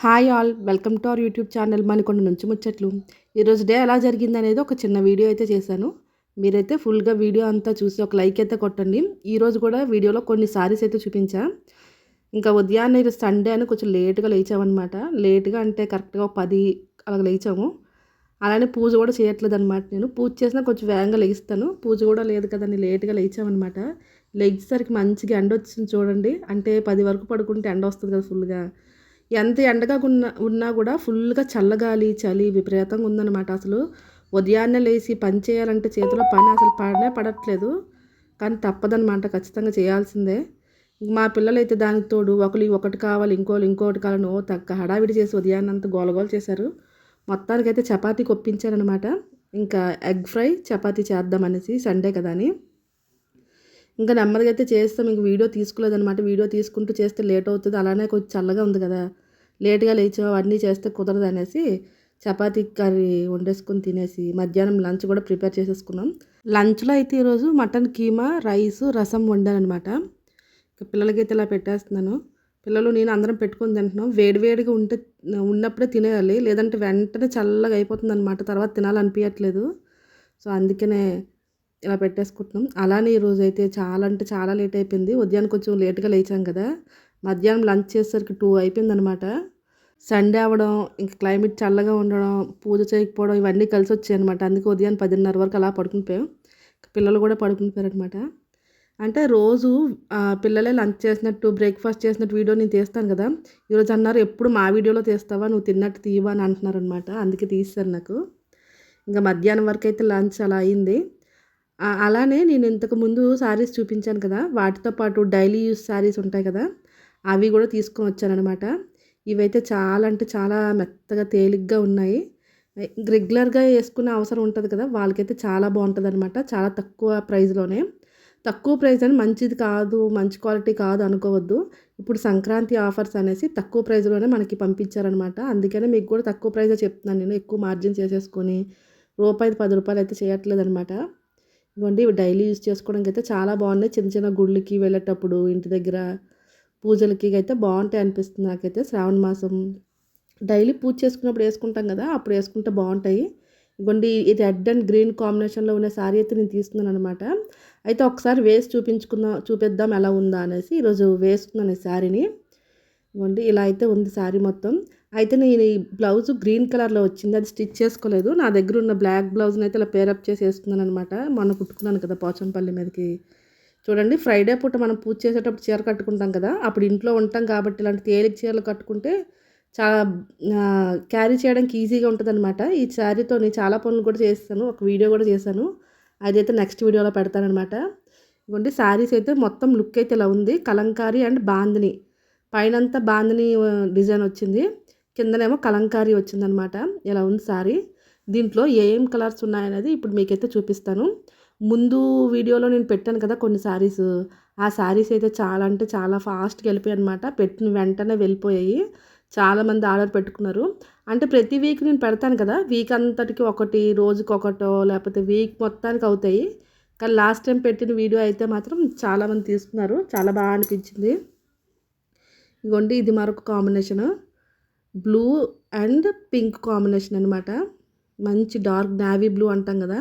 Hi all welcome to our YouTube channel Manikonda నుంచి ముచ్చట్లు. ఈరోజు డే ఎలా జరిగిందనేది ఒక చిన్న వీడియో అయితే చేశాను. మీరైతే ఫుల్గా వీడియో అంతా చూసి ఒక లైక్ అయితే కొట్టండి. ఈరోజు కూడా వీడియోలో కొన్ని సారీస్ అయితే చూపించా. ఇంకా ఉదయాన్నే ఈరోజు సండే అని కొంచెం లేట్గా లేచామన్నమాట. లేట్గా అంటే కరెక్ట్గా 10 అలా లేచాము. అలానే పూజ కూడా చేయట్లేదు అనమాట. నేను పూజ చేసినా కొంచెం వేగంగా లేస్తాను. పూజ కూడా లేదు కదండి, లేట్గా లేచామన్నమాట. లేచేసరికి మంచిగా ఎండ వచ్చింది చూడండి. అంటే 10 వరకు పడుకుంటే ఎండ వస్తుంది కదా ఫుల్గా. ఎంత ఎండగా ఉన్నా కూడా ఫుల్గా చల్లగాలి చలి విపరీతంగా ఉందన్నమాట. అసలు ఉదయాన్నే లేచి పని చేయాలంటే చేతిలో పని అసలు పడనే పడట్లేదు. కానీ తప్పదనమాట, ఖచ్చితంగా చేయాల్సిందే. మా పిల్లలైతే దానికి తోడు ఒకటి కావాలి, ఇంకోటి కావాలని తగ్గ హడావిడి చేసి ఉదయాన్నంతా గోలగోల చేశారు. మొత్తానికైతే చపాతీ కొప్పించారనమాట. ఇంకా ఎగ్ ఫ్రై చపాతీ చేద్దామనేసి, సండే కదా అని. ఇంకా నెమ్మదిగా అయితే చేస్తాం. ఇంక వీడియో తీసుకోలేదనమాట. వీడియో తీసుకుంటూ చేస్తే లేట్ అవుతుంది, అలానే కొంచెం చల్లగా ఉంది కదా, లేట్గా లేచాం అవన్నీ చేస్తే కుదరదు అనేసి చపాతీ కర్రీ వండేసుకొని తినేసి మధ్యాహ్నం లంచ్ కూడా ప్రిపేర్ చేసేసుకున్నాం. లంచ్లో అయితే ఈరోజు మటన్ కీమా, రైసు, రసం వండానమాట. ఇంకా పిల్లలకైతే ఇలా పెట్టేస్తున్నాను. పిల్లలు నేను అందరం పెట్టుకొని తింటున్నాం. వేడివేడిగా ఉన్నప్పుడే తినేయాలి, లేదంటే వెంటనే చల్లగా అయిపోతుంది అనమాట. తర్వాత తినాలనిపించట్లేదు. సో అందుకనే ఇలా పెట్టేసుకుంటున్నాం. అలానే ఈరోజు అయితే చాలా అంటే చాలా లేట్ అయిపోయింది. ఉదయాన్నే కొంచెం లేట్గా లేచాం కదా, మధ్యాహ్నం లంచ్ చేసేసరికి 2 అయిపోయిందనమాట. సండే అవ్వడం, ఇంకా క్లైమేట్ చల్లగా ఉండడం, పూజ చేయకపోవడం ఇవన్నీ కలిసి వచ్చాయన్నమాట. అందుకే ఉదయం 10:30 వరకు అలా పడుకునిపోయాం. పిల్లలు కూడా పడుకునిపోయారనమాట. అంటే రోజు పిల్లలే లంచ్ చేసినట్టు, బ్రేక్ఫాస్ట్ చేసినట్టు వీడియో నేను తీస్తాను కదా. ఈరోజు అన్నారు, ఎప్పుడు మా వీడియోలో తీస్తావా, నువ్వు తిన్నట్టు తీయవా అని అంటున్నారనమాట. అందుకే తీస్తారు నాకు. ఇంకా మధ్యాహ్నం వరకు అయితే లంచ్ అలా అయింది. అలానే నేను ఇంతకుముందు శారీస్ చూపించాను కదా, వాటితో పాటు డైలీ యూస్ శారీస్ ఉంటాయి కదా, అవి కూడా తీసుకొని వచ్చానమాట. ఇవైతే చాలా అంటే చాలా మెత్తగా తేలిగ్గా ఉన్నాయి. రెగ్యులర్గా వేసుకునే అవసరం ఉంటుంది కదా, వాళ్ళకైతే చాలా బాగుంటుంది అనమాట. చాలా తక్కువ ప్రైస్లోనే. తక్కువ ప్రైస్ అని మంచిది కాదు, మంచి క్వాలిటీ కాదు అనుకోవద్దు. ఇప్పుడు సంక్రాంతి ఆఫర్స్ అనేసి తక్కువ ప్రైస్లోనే మనకి పంపించారనమాట. అందుకనే మీకు కూడా తక్కువ ప్రైజే చెప్తున్నాను నేను. ఎక్కువ మార్జిన్ చేసేసుకొని రూపాయి 10 రూపాయలు అయితే చేయట్లేదు అనమాట. ఇవ్వండి, ఇవి డైలీ యూజ్ చేసుకోవడానికి అయితే చాలా బాగున్నాయి. చిన్న చిన్న గుళ్ళకి వెళ్ళేటప్పుడు, ఇంటి దగ్గర పూజలకి అయితే బాగుంటాయి అనిపిస్తుంది నాకైతే. శ్రావణ మాసం డైలీ పూజ చేసుకున్నప్పుడు వేసుకుంటాం కదా, అప్పుడు వేసుకుంటే బాగుంటాయి. ఇవ్వండి, ఈ రెడ్ అండ్ గ్రీన్ కాంబినేషన్లో ఉన్న శారీ అయితే నేను తీసుకున్నాను అనమాట. అయితే ఒకసారి వేసి చూపిద్దాం ఎలా ఉందా అనేసి ఈరోజు వేసుకున్నాను ఈ శారీని. ఇవ్వండి, ఇలా అయితే ఉంది శారీ మొత్తం. అయితే నేను ఈ బ్లౌజ్ గ్రీన్ కలర్లో వచ్చింది, అది స్టిచ్ చేసుకోలేదు. నా దగ్గర ఉన్న బ్లాక్ బ్లౌజ్ని అయితే ఇలా పేరప్ చేసి వేసుకున్నాను అనమాట. మొన్న కుట్టుకున్నాను కదా పోచంపల్లి మీదకి. చూడండి, ఫ్రైడే పూట మనం పూజ చేసేటప్పుడు చీర కట్టుకుంటాం కదా, అప్పుడు ఇంట్లో ఉంటాం కాబట్టి ఇలాంటి తేలిక చీరలు కట్టుకుంటే చాలా క్యారీ చేయడానికి ఈజీగా ఉంటుంది అనమాట. ఈ శారీతో నేను చాలా పనులు కూడా చేస్తాను, ఒక వీడియో కూడా చేశాను. అదైతే నెక్స్ట్ వీడియోలో పెడతానమాట. ఇవ్వండి, శారీస్ అయితే మొత్తం లుక్ అయితే ఇలా ఉంది. కలంకారీ అండ్ బాందిని, పైనంతా బాందిని డిజైన్ వచ్చింది, కిందనేమో కలంకారీ వచ్చిందనమాట. ఇలా ఉంది శారీ. దీంట్లో ఏం కలర్స్ ఉన్నాయనేది ఇప్పుడు మీకైతే చూపిస్తాను. ముందు వీడియోలో నేను పెట్టాను కదా కొన్ని శారీస్, ఆ శారీస్ అయితే చాలా అంటే చాలా ఫాస్ట్గా వెళ్ళిపోయాయి అనమాట. పెట్టిన వెంటనే వెళ్ళిపోయాయి. చాలామంది ఆర్డర్ పెట్టుకున్నారు. అంటే ప్రతి వీక్ నేను పెడతాను కదా, వీక్ అంతటికి ఒకటి, రోజుకొకటో లేకపోతే వీక్ మొత్తానికి అవుతాయి. కానీ లాస్ట్ టైం పెట్టిన వీడియో అయితే మాత్రం చాలామంది తీసుకున్నారు, చాలా బాగా అనిపించింది. ఇదిగోండి, ఇది మరొక combination, blue and pink combination అనమాట. మంచి డార్క్ నావీ బ్లూ అంటాం కదా,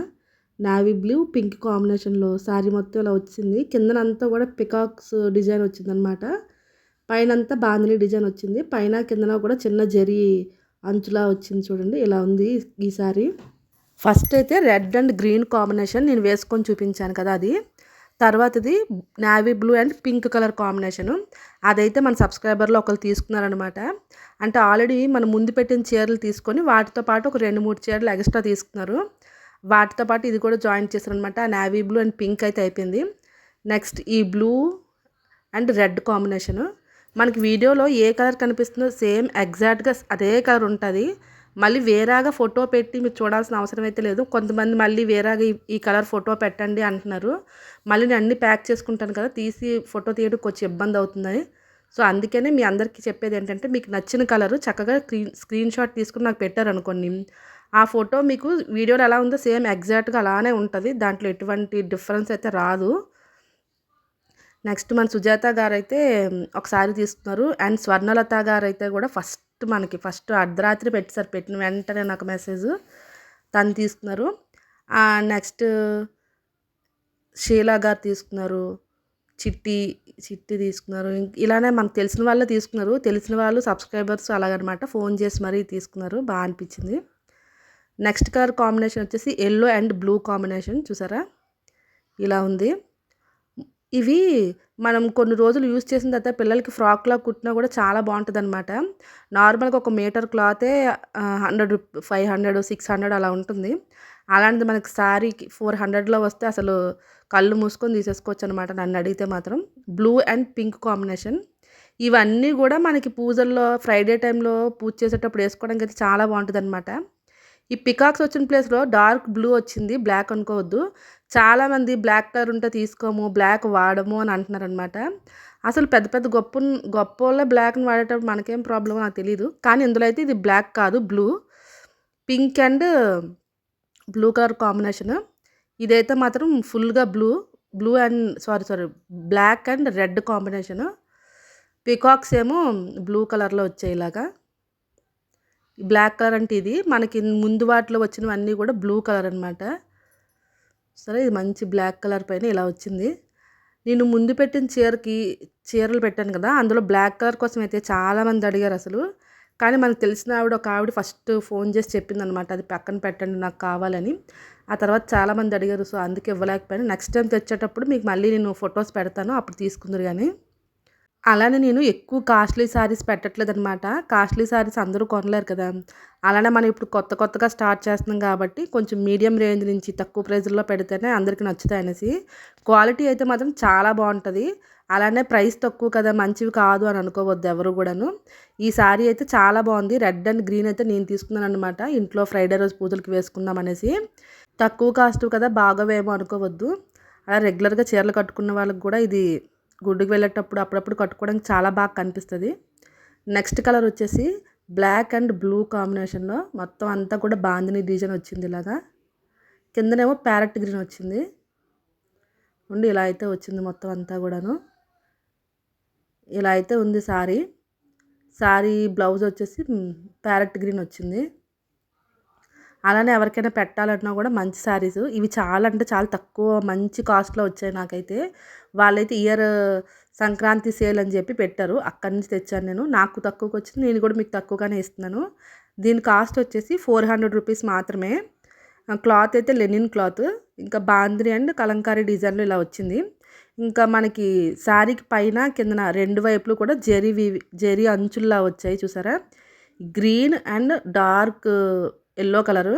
నావీ బ్లూ పింక్ కాంబినేషన్లో శారీ మొత్తం ఇలా వచ్చింది. కిందనంతా కూడా పికాక్స్ డిజైన్ వచ్చిందనమాట. పైనంతా బాందిని డిజైన్ వచ్చింది. పైన కిందన కూడా చిన్న జరీ అంచులా వచ్చింది చూడండి. ఇలా ఉంది ఈ శారీ. ఫస్ట్ అయితే రెడ్ అండ్ గ్రీన్ కాంబినేషన్ నేను వేసుకొని చూపించాను కదా, అది. తర్వాతది navy blue and pink colour combination. అదైతే మన సబ్స్క్రైబర్లో ఒకరు తీసుకున్నారనమాట. అంటే ఆల్రెడీ మనం ముందు పెట్టిన చీరలు తీసుకొని వాటితో పాటు ఒక 2-3 చీరలు ఎక్స్ట్రా తీసుకున్నారు. వాటితో పాటు ఇది కూడా జాయిన్ చేశారనమాట. ఆ నావీ బ్లూ అండ్ పింక్ అయితే అయిపోయింది. నెక్స్ట్ ఈ బ్లూ అండ్ రెడ్ కాంబినేషను. మనకి వీడియోలో ఏ కలర్ కనిపిస్తుందో సేమ్ ఎగ్జాక్ట్గా అదే కలర్ ఉంటుంది. మళ్ళీ వేరేగా ఫోటో పెట్టి మీరు చూడాల్సిన అవసరం అయితే లేదు. కొంతమంది మళ్ళీ వేరేగా ఈ కలర్ ఫోటో పెట్టండి అంటున్నారు. మళ్ళీ నేను అన్నీ ప్యాక్ చేసుకుంటాను కదా, తీసి ఫోటో తీయడం కొంచెం ఇబ్బంది అవుతుంది. సో అందుకనే మీ అందరికీ చెప్పేది ఏంటంటే, మీకు నచ్చిన కలరు చక్కగా స్క్రీన్ షాట్ తీసుకుని నాకు పెట్టారనుకోండి, ఆ ఫోటో మీకు వీడియోలో ఎలా ఉందో సేమ్ ఎగ్జాక్ట్గా అలానే ఉంటుంది. దాంట్లో ఎటువంటి డిఫరెన్స్ అయితే రాదు. నెక్స్ట్ మన సుజాత గారైతే ఒక సారీ తీసుకున్నారు. అండ్ స్వర్ణలత గారైతే కూడా ఫస్ట్ అర్ధరాత్రి పెట్టేసారు. పెట్టిన వెంటనే నాకు మెసేజ్ తను తీసుకున్నారు. నెక్స్ట్ షీలా గారు తీసుకున్నారు. చిట్టి తీసుకున్నారు. ఇలానే మనకు తెలిసిన వాళ్ళే తీసుకున్నారు. తెలిసిన వాళ్ళు సబ్స్క్రైబర్స్ అలాగనమాట ఫోన్ చేసి మరీ తీసుకున్నారు. బాగా అనిపించింది. నెక్స్ట్ కలర్ కాంబినేషన్ వచ్చేసి ఎల్లో అండ్ బ్లూ కాంబినేషన్ చూసారా ఇలా ఉంది. ఇవి మనం కొన్ని రోజులు యూజ్ చేసిన తర్వాత పిల్లలకి ఫ్రాక్లా కుట్టినా కూడా చాలా బాగుంటుంది అనమాట. నార్మల్గా ఒక మీటర్ క్లాతే 100, 500, 600 అలా ఉంటుంది. అలాంటిది మనకి శారీకి 400లో వస్తే అసలు కళ్ళు మూసుకొని తీసేసుకోవచ్చు అనమాట నన్ను అడిగితే మాత్రం. Blue and pink combination. ఇవన్నీ కూడా మనకి పూజల్లో ఫ్రైడే టైంలో పూజ చేసేటప్పుడు వేసుకోవడానికి అయితే చాలా బాగుంటుంది అనమాట. ఈ పికాక్స్ వచ్చిన ప్లేస్లో డార్క్ బ్లూ వచ్చింది, బ్లాక్ అనుకోవద్దు. చాలామంది బ్లాక్ కలర్ ఉంటే తీసుకోము, బ్లాక్ వాడము అని అంటున్నారనమాట. అసలు పెద్ద పెద్ద గొప్ప వాళ్ళే బ్లాక్ని వాడేటప్పుడు మనకేం ప్రాబ్లమో నాకు తెలియదు. కానీ ఇందులో అయితే ఇది బ్లాక్ కాదు, blue, pink and blue colour combination. ఇదైతే మాత్రం ఫుల్గా blue and black and red combination. Peacocks ఏమో బ్లూ కలర్లో వచ్చాయి ఇలాగా. బ్లాక్ కలర్ అంటే ఇది మనకి ముందు వాటిలో వచ్చినవన్నీ కూడా బ్లూ కలర్ అనమాట. సరే ఇది మంచి బ్లాక్ కలర్ పైన ఇలా వచ్చింది. నేను ముందు పెట్టిన చీరలు పెట్టాను కదా, అందులో బ్లాక్ కలర్ కోసం అయితే చాలామంది అడిగారు అసలు. కానీ మనకు తెలిసిన ఒక ఆవిడ ఫస్ట్ ఫోన్ చేసి చెప్పింది అనమాట, అది పక్కన పెట్టండి నాకు కావాలని. ఆ తర్వాత చాలామంది అడిగారు, సో అందుకే ఇవ్వలేకపోయాను. నెక్స్ట్ టైం తెచ్చేటప్పుడు మీకు మళ్ళీ నేను ఫొటోస్ పెడతాను, అప్పుడు తీసుకుందరు. కానీ అలానే నేను ఎక్కువ కాస్ట్లీ శారీస్ పెట్టట్లేదనమాట. కాస్ట్లీ శారీస్ అందరూ కొనలేరు కదా. అలానే మనం ఇప్పుడు కొత్తగా స్టార్ట్ చేస్తున్నాం కాబట్టి కొంచెం మీడియం రేంజ్ నుంచి తక్కువ ప్రైజ్లో పెడితేనే అందరికీ నచ్చుతాయి అనేసి. క్వాలిటీ అయితే మాత్రం చాలా బాగుంటుంది. అలానే ప్రైస్ తక్కువ కదా, మంచివి కాదు అని అనుకోవద్దు ఎవరు కూడాను. ఈ శారీ అయితే చాలా బాగుంది. రెడ్ అండ్ గ్రీన్ అయితే నేను తీసుకున్నాను అనమాట, ఇంట్లో ఫ్రైడే రోజు పూజలకి వేసుకుందాం అనేసి. తక్కువ కాస్ట్ కదా, బాగోవేమో అనుకోవద్దు. అలా రెగ్యులర్గా చీరలు కట్టుకున్న వాళ్ళకి కూడా ఇది గుడికి వెళ్ళేటప్పుడు అప్పుడప్పుడు కట్టుకోవడానికి చాలా బాగా కనిపిస్తుంది. నెక్స్ట్ కలర్ వచ్చేసి బ్లాక్ అండ్ బ్లూ కాంబినేషన్లో మొత్తం అంతా కూడా బాందిని డిజైన్ వచ్చింది. ఇలాగా కిందనేమో ప్యారెట్ గ్రీన్ వచ్చింది. ఇలా అయితే వచ్చింది మొత్తం అంతా కూడాను. ఇలా అయితే ఉంది శారీ బ్లౌజ్ వచ్చేసి ప్యారెట్ గ్రీన్ వచ్చింది. అలానే ఎవరికైనా పెట్టాలన్నా కూడా మంచి శారీస్ ఇవి చాలా అంటే చాలా తక్కువ మంచి కాస్ట్లో వచ్చాయి నాకైతే. వాళ్ళైతే ఇయర్ సంక్రాంతి సేల్ అని చెప్పి పెట్టారు, అక్కడి నుంచి తెచ్చాను నేను. నాకు తక్కువకి వచ్చింది, నేను కూడా మీకు తక్కువగానే ఇస్తున్నాను. దీని కాస్ట్ వచ్చేసి 400 రూపీస్ మాత్రమే. క్లాత్ అయితే లెనిన్ క్లాత్, ఇంకా బాంద్రీ అండ్ కలంకారీ డిజైన్లో ఇలా వచ్చింది. ఇంకా మనకి శారీకి పైన కిందన రెండు వైపులు కూడా జెరీ అంచుల్లా వచ్చాయి చూసారా. Green and dark yellow colour.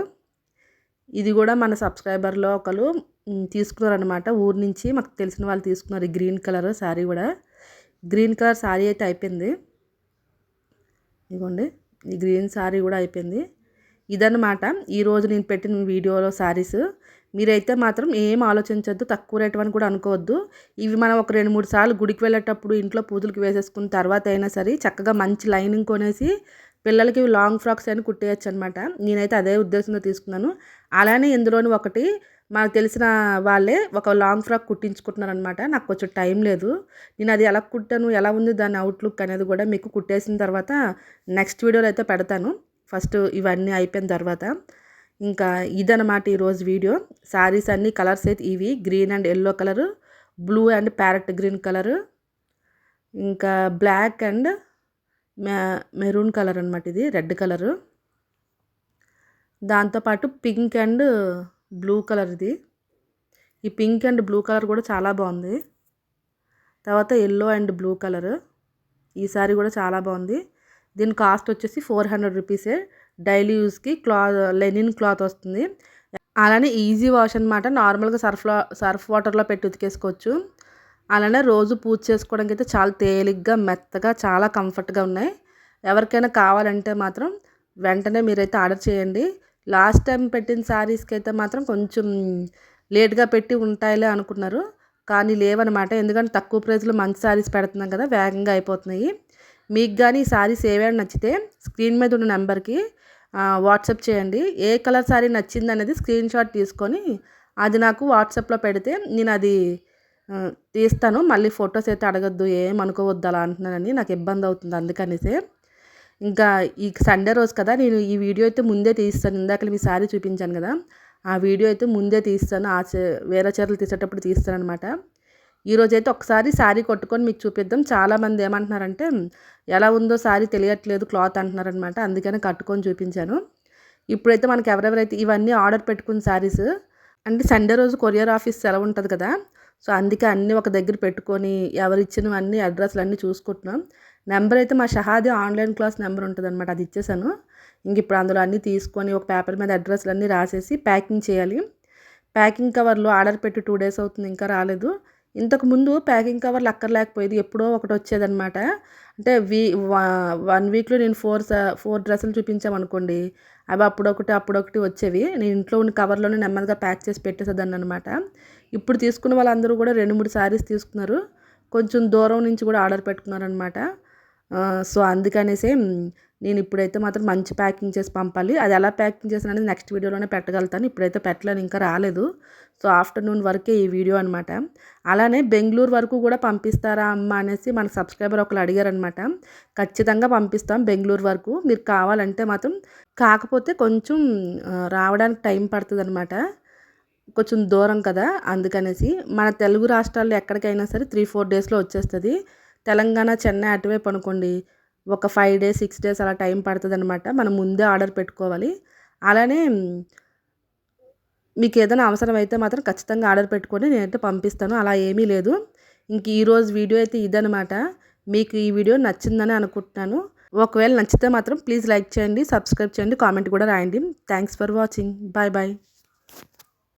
ఇది కూడా మన సబ్స్క్రైబర్లో ఒకరు తీసుకున్నారనమాట, ఊరు నుంచి మాకు తెలిసిన వాళ్ళు తీసుకున్నారు. ఈ గ్రీన్ కలర్ శారీ కూడా, గ్రీన్ కలర్ శారీ అయితే అయిపోయింది. ఇదిగోండి ఈ గ్రీన్ శారీ కూడా అయిపోయింది. ఇదన్నమాట ఈరోజు నేను పెట్టిన వీడియోలో శారీస్. మీరైతే మాత్రం ఏం ఆలోచించొద్దు, తక్కువ రేటు అని కూడా అనుకోవద్దు. ఇవి మనం ఒక 2-3 సార్లు గుడికి వెళ్ళేటప్పుడు ఇంట్లో పూజలకు వేసేసుకున్న తర్వాత అయినా సరే చక్కగా మంచి లైనింగ్ కొనేసి పిల్లలకి లాంగ్ ఫ్రాక్స్ అని కుట్టేయచ్చు అనమాట. నేనైతే అదే ఉద్దేశంతో తీసుకున్నాను. అలానే ఇందులోని ఒకటి మనకు తెలిసిన వాళ్ళే ఒక లాంగ్ ఫ్రాక్ కుట్టించుకుంటున్నారనమాట. నాకు కొంచెం టైం లేదు. నేను అది ఎలా కుట్టాను, ఎలా ఉంది దాని అవుట్లుక్ అనేది కూడా మీకు కుట్టేసిన తర్వాత నెక్స్ట్ వీడియోలో అయితే పెడతాను. ఫస్ట్ ఇవన్నీ అయిపోయిన తర్వాత. ఇంకా ఇదనమాట ఈరోజు వీడియో. శారీస్ అన్ని కలర్స్ అయితే ఇవి, green and yellow colour, blue and parrot green colour, ఇంకా బ్లాక్ అండ్ మెరూన్ కలర్ అనమాట, ఇది రెడ్ కలరు. దాంతోపాటు పింక్ అండ్ బ్లూ కలర్. ఇది ఈ పింక్ అండ్ బ్లూ కలర్ కూడా చాలా బాగుంది. తర్వాత ఎల్లో అండ్ బ్లూ కలరు, ఈ సారీ కూడా చాలా బాగుంది. దీని కాస్ట్ వచ్చేసి 400 రూపీసే. డైలీ యూస్కి లెనిన్ క్లాత్ వస్తుంది. అలానే ఈజీ వాష్ అనమాట. నార్మల్గా సర్ఫ్ వాటర్లో పెట్టి ఉతికేసుకోవచ్చు. అలానే రోజు పూజ చేసుకోవడానికి అయితే చాలా తేలిగ్గా మెత్తగా చాలా కంఫర్ట్గా ఉన్నాయి. ఎవరికైనా కావాలంటే మాత్రం వెంటనే మీరైతే ఆర్డర్ చేయండి. లాస్ట్ టైం పెట్టిన శారీస్కి అయితే మాత్రం కొంచెం లేట్గా పెట్టి ఉంటాయిలే అనుకున్నారు, కానీ లేవన్నమాట. ఎందుకంటే తక్కువ ప్రైస్లో మంచి శారీస్ పెడుతున్నాం కదా, వేగంగా అయిపోతున్నాయి. మీకు కానీ ఈ శారీస్ ఏవైనా నచ్చితే స్క్రీన్ మీద ఉన్న నెంబర్కి వాట్సాప్ చేయండి. ఏ కలర్ శారీ నచ్చింది అనేది స్క్రీన్ షాట్ తీసుకొని అది నాకు వాట్సాప్లో పెడితే నేను అది తీస్తాను. మళ్ళీ ఫొటోస్ అయితే అడగొద్దు, ఏమనుకోవద్దు అలా అంటున్నానని, నాకు ఇబ్బంది అవుతుంది అందుకనేసే. ఇంకా ఈ సండే రోజు కదా, నేను ఈ వీడియో అయితే ముందే తీస్తాను. ఇందాకలే మీ శారీ చూపించాను కదా, ఆ వీడియో అయితే ముందే తీస్తాను. వేరే చీరలు తీసేటప్పుడు తీస్తాననమాట. ఈరోజైతే ఒకసారి శారీ కొట్టుకొని మీకు చూపిద్దాం. చాలామంది ఏమంటున్నారంటే, ఎలా ఉందో శారీ తెలియట్లేదు క్లాత్ అంటున్నారనమాట. అందుకని కట్టుకొని చూపించాను. ఇప్పుడైతే మనకి ఎవరెవరైతే ఇవన్నీ ఆర్డర్ పెట్టుకున్న శారీస్ అంటే సండే రోజు కొరియర్ ఆఫీస్ సెలవు ఉంటుంది కదా, సో అందుకే అన్నీ ఒక దగ్గర పెట్టుకొని ఎవరిచ్చినవన్నీ అడ్రస్లు అన్నీ చూసుకుంటున్నాం. నెంబర్ అయితే మా షహాది ఆన్లైన్ క్లాస్ నెంబర్ ఉంటుంది అనమాట, అది ఇచ్చేసాను. ఇంక ఇప్పుడు అందులో అన్నీ తీసుకొని ఒక పేపర్ మీద అడ్రస్లు అన్నీ రాసేసి ప్యాకింగ్ చేయాలి. ప్యాకింగ్ కవర్లు ఆర్డర్ పెట్టి 2 days అవుతుంది, ఇంకా రాలేదు. ఇంతకుముందు ప్యాకింగ్ కవర్లు అక్కర్లేకపోయేది, ఎప్పుడో ఒకటి వచ్చేదనమాట. అంటే 1 weekలో నేను 4 డ్రెస్సులు చూపించామనుకోండి, అవి అప్పుడొకటి వచ్చేవి. నేను ఇంట్లో ఉన్న కవర్లోనే నెమ్మదిగా ప్యాక్ చేసి పెట్టేసేదాన్ని అనమాట. ఇప్పుడు తీసుకున్న వాళ్ళందరూ కూడా 2-3 శారీస్ తీసుకున్నారు. కొంచెం దూరం నుంచి కూడా ఆర్డర్ పెట్టుకున్నారనమాట. సో అందుకనేసే నేను ఇప్పుడైతే మాత్రం మంచి ప్యాకింగ్ చేసి పంపాలి. అది ఎలా ప్యాకింగ్ చేసాను అనేది నెక్స్ట్ వీడియోలోనే పెట్టగలుగుతాను. ఇప్పుడైతే పెట్టలేను, ఇంకా రాలేదు. సో ఆఫ్టర్నూన్ వరకే ఈ వీడియో అనమాట. అలానే బెంగళూరు వరకు కూడా పంపిస్తారా అమ్మ అనేసి మన సబ్స్క్రైబర్ ఒకరు అడిగారనమాట. ఖచ్చితంగా పంపిస్తాం బెంగళూరు వరకు, మీరు కావాలంటే మాత్రం. కాకపోతే కొంచెం రావడానికి టైం పడుతుంది అనమాట, కొంచెం దూరం కదా, అందుకనేసి. మన తెలుగు రాష్ట్రాల్లో ఎక్కడికైనా సరే 3-4 daysలో వచ్చేస్తుంది. తెలంగాణ, చెన్నై అటువైపు అనుకోండి, ఒక 5 days 6 days అలా టైం పడుతుంది అనమాట. మనం ముందే ఆర్డర్ పెట్టుకోవాలి. అలానే మీకు ఏదైనా అవసరం అయితే మాత్రం ఖచ్చితంగా ఆర్డర్ పెట్టుకొని నేనైతే పంపిస్తాను, అలా ఏమీ లేదు. ఇంక ఈరోజు వీడియో అయితే ఇదనమాట. మీకు ఈ వీడియో నచ్చిందని అనుకుంటున్నాను. ఒకవేళ నచ్చితే మాత్రం ప్లీజ్ లైక్ చేయండి, సబ్స్క్రైబ్ చేయండి, కామెంట్ కూడా రాయండి. Thanks for watching. Bye bye.